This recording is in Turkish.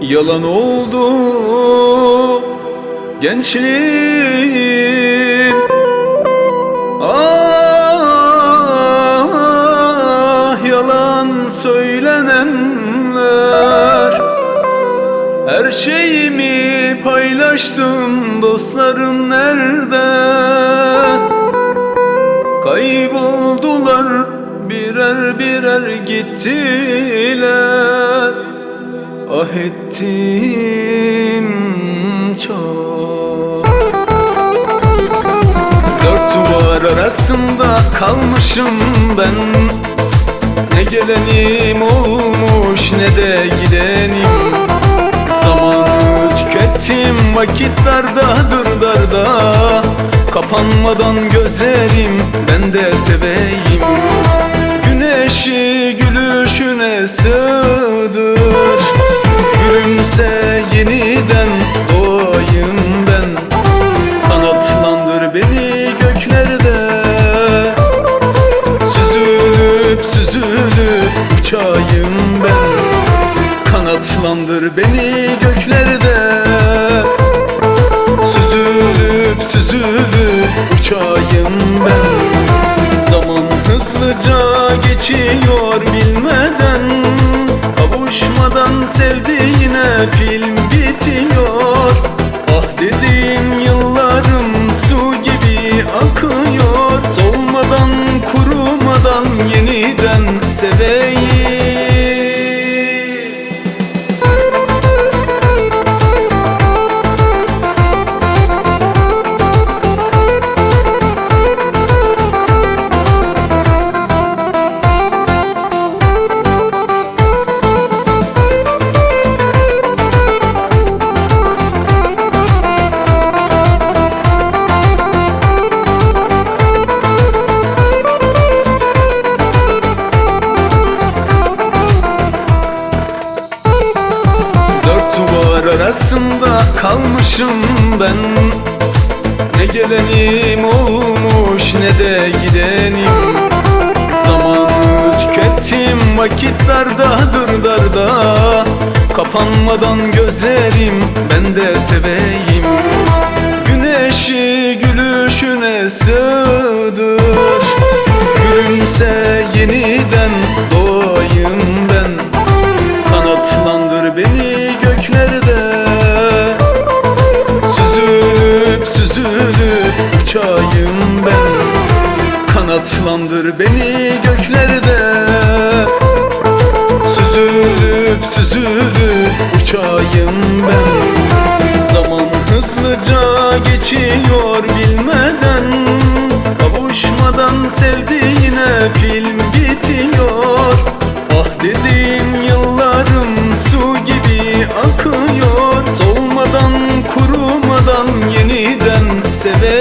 Yalan oldu gençliğim. Ah, yalan söylenenler. Her şeyimi paylaştım, dostlarım nerede? Kayboldular, birer birer gittiler. Ah ettim çok. Dört duvar arasında kalmışım ben. Ne gelenim olmuş ne de gidenim. Zamanı tükettim, vakitler dardır darda. Kapanmadan gözlerim, ben de seveyim. Güneşi gülüşüne sığdır. Gülümse yeniden doğayım ben. Kanatlandır beni göklerde. Süzülüp süzülüp uçayım ben. Kanatlandır beni göklerde. Süzülüp süzülüp uçayım ben. Zaman hızlıca geçiyor bilmeden. Kavuşmadan sevdiğine film bitiyor. Ah dediğim yıllarım su gibi akıyor. Solmadan kurumadan yeniden seveyim. Arasında kalmışım ben. Ne gelenim olmuş ne de gidenim. Zamanı tükettim, vakitler dardır darda. Kapanmadan gözlerim, ben de seveyim. Güneşi gülüşüne sığdır. Gülümse yeniden doğayım ben. Kanatlandır beni göklerde. Süzülüp süzülüp uçayım ben. Kanatlandır beni göklerde. Süzülüp süzülüp uçayım ben. Zaman hızlıca geçiyor bilmeden. Kavuşmadan sevdiğine film bitiyor. Ah dediğim yıllarım su gibi akıyor. Solmadan kurumadan yeniden severim.